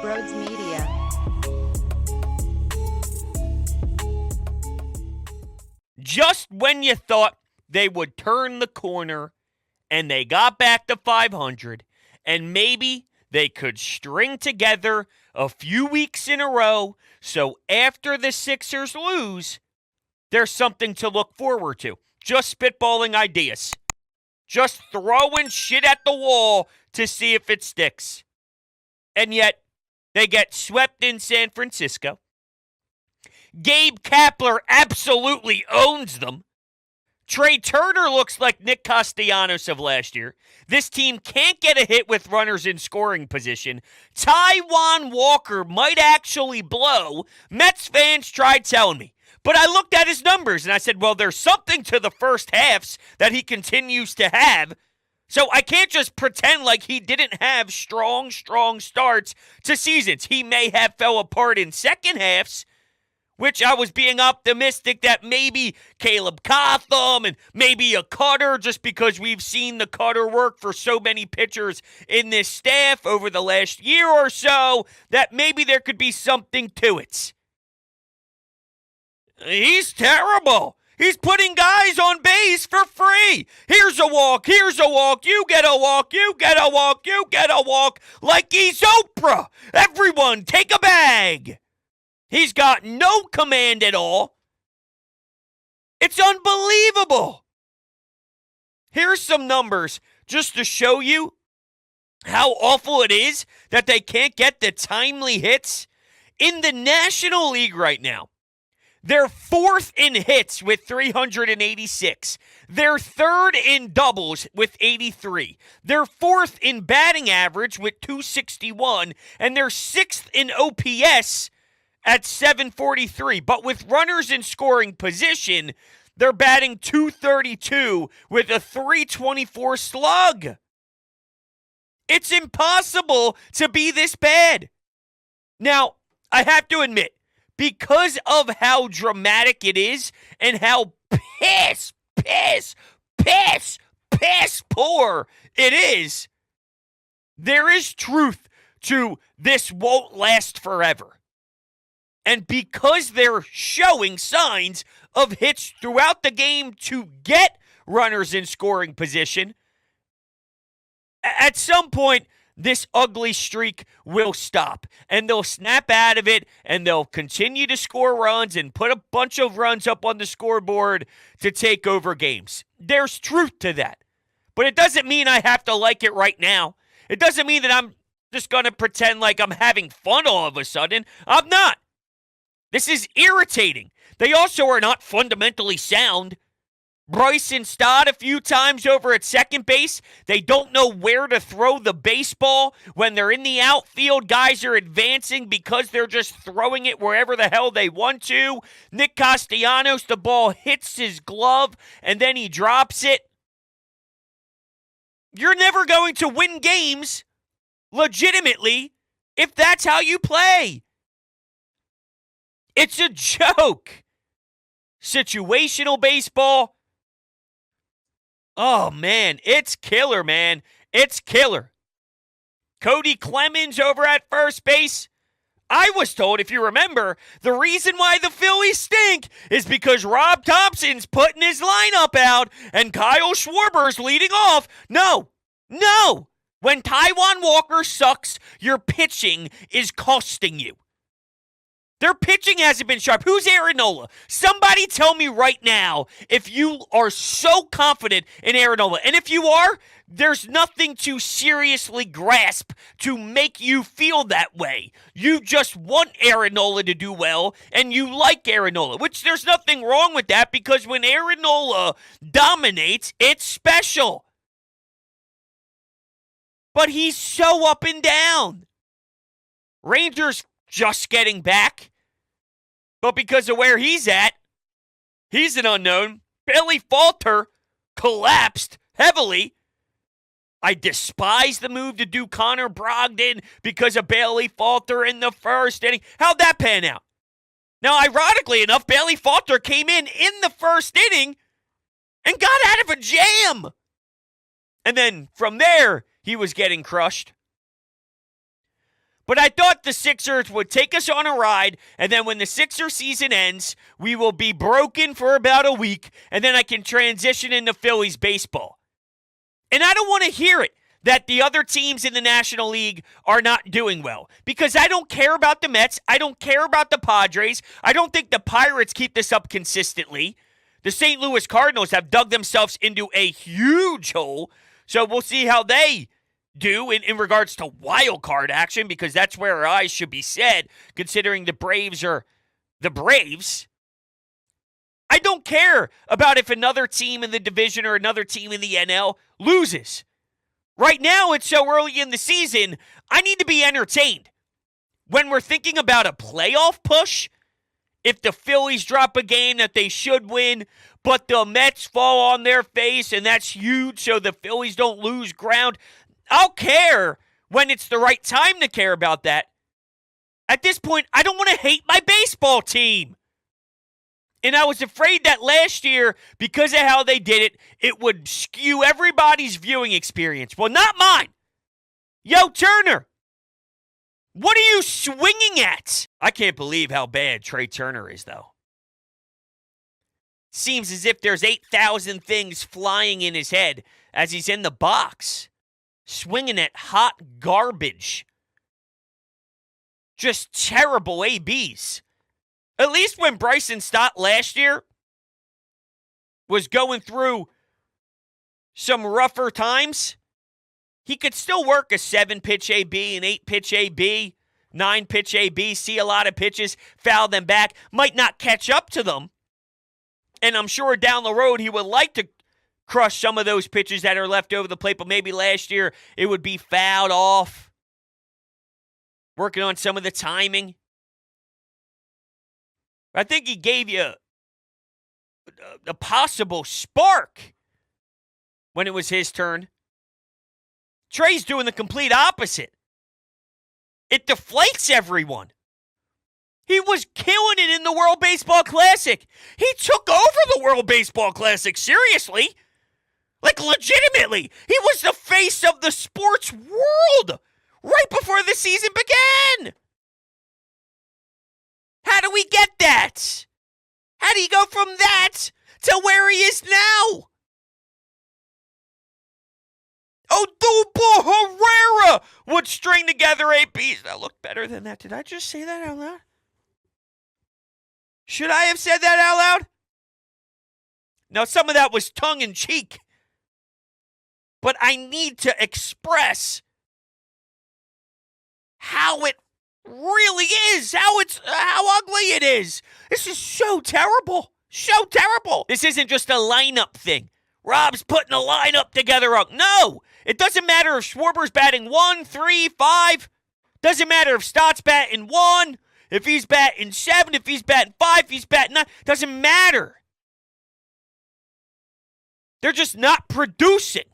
Brodes Media. Just when you thought they would turn the corner and they got back to 500 and maybe they could string together a few weeks in a row so after the Sixers lose, there's something to look forward to. Just spitballing ideas. Just throwing shit at the wall to see if it sticks. And yet, they get swept in San Francisco. Gabe Kapler absolutely owns them. Trey Turner looks like Nick Castellanos of last year. This team can't get a hit with runners in scoring position. Taijuan Walker might actually blow. Mets fans tried telling me. But I looked at his numbers and I said, well, there's something to the first halves that he continues to have. So I can't just pretend like he didn't have strong starts to seasons. He may have fell apart in second halves, which I was being optimistic that maybe Caleb Cotham and maybe a Cutter, just because we've seen the Cutter work for so many pitchers in this staff over the last year or so, that maybe there could be something to it. He's terrible. He's putting guys on base for free. Here's a walk, you get a walk, you get a walk, you get a walk, like he's Oprah. Everyone take a bag. He's got no command at all. It's unbelievable. Here's some numbers just to show you how awful it is that they can't get the timely hits. In the National League right now, they're fourth in hits with 386. They're third in doubles with 83. They're fourth in batting average with 261. And they're sixth in OPS at 743. But with runners in scoring position, they're batting 232 with a 324 slug. It's impossible to be this bad. Now, I have to admit, because of how dramatic it is and how piss poor it is, there is truth to this won't last forever. And because they're showing signs of hits throughout the game to get runners in scoring position, at some point, this ugly streak will stop, and they'll snap out of it, and they'll continue to score runs and put a bunch of runs up on the scoreboard to take over games. There's truth to that, but it doesn't mean I have to like it right now. It doesn't mean that I'm just going to pretend like I'm having fun all of a sudden. I'm not. This is irritating. They also are not fundamentally sound. Bryson Stott a few times over at second base. They don't know where to throw the baseball. When they're in the outfield, guys are advancing because they're just throwing it wherever the hell they want to. Nick Castellanos, the ball hits his glove, and then he drops it. You're never going to win games legitimately if that's how you play. It's a joke. Situational baseball. Oh, man, it's killer, man. It's killer. Cody Clemens over at first base. I was told, if you remember, the reason why the Phillies stink is because Rob Thompson's putting his lineup out and Kyle Schwarber's leading off. No. When Taijuan Walker sucks, your pitching is costing you. Their pitching hasn't been sharp. Who's Aaron Nola? Somebody tell me right now if you are so confident in Aaron Nola. And if you are, there's nothing to seriously grasp to make you feel that way. You just want Aaron Nola to do well, and you like Aaron Nola, which there's nothing wrong with that because when Aaron Nola dominates, it's special. But he's so up and down. Rangers just getting back. But because of where he's at, he's an unknown. Bailey Falter collapsed heavily. I despise the move to do Connor Brogdon because of Bailey Falter in the first inning. How'd that pan out? Now, ironically enough, Bailey Falter came in the first inning and got out of a jam. And then from there, he was getting crushed. But I thought the Sixers would take us on a ride, and then when the Sixer season ends, we will be broken for about a week, and then I can transition into Phillies baseball. And I don't want to hear it that the other teams in the National League are not doing well, because I don't care about the Mets. I don't care about the Padres. I don't think the Pirates keep this up consistently. The St. Louis Cardinals have dug themselves into a huge hole, so we'll see how they do in regards to wild card action, because that's where our eyes should be set, considering the Braves are the Braves. I don't care about if another team in the division or another team in the NL loses. Right now, it's so early in the season, I need to be entertained. When we're thinking about a playoff push, if the Phillies drop a game that they should win, but the Mets fall on their face, and that's huge, so the Phillies don't lose ground, I'll care when it's the right time to care about that. At this point, I don't want to hate my baseball team. And I was afraid that last year, because of how they did it, it would skew everybody's viewing experience. Well, not mine. Yo, Turner, what are you swinging at? I can't believe how bad Trey Turner is, though. Seems as if there's 8,000 things flying in his head as he's in the box, swinging at hot garbage. Just terrible ABs. At least when Bryson Stott last year was going through some rougher times, he could still work a 7-pitch AB, an 8-pitch AB, 9-pitch AB, see a lot of pitches, foul them back, might not catch up to them. And I'm sure down the road he would like to crush some of those pitches that are left over the plate, but maybe last year it would be fouled off. Working on some of the timing. I think he gave you a possible spark when it was his turn. Trey's doing the complete opposite. It deflates everyone. He was killing it in the World Baseball Classic. He took over the World Baseball Classic, seriously. Like, legitimately. He was the face of the sports world right before the season began. How do we get that? How do you go from that to where he is now? Odubel Herrera would string together APs. That looked better than that. Did I just say that out loud? Should I have said that out loud? Now, some of that was tongue-in-cheek. But I need to express how it really is, how ugly it is. This is so terrible. So terrible. This isn't just a lineup thing. Rob's putting a lineup together. No, it doesn't matter if Schwarber's batting 1, 3, 5. Doesn't matter if Stott's batting 1, if he's batting 7, if he's batting 5, if he's batting 9. Doesn't matter. They're just not producing.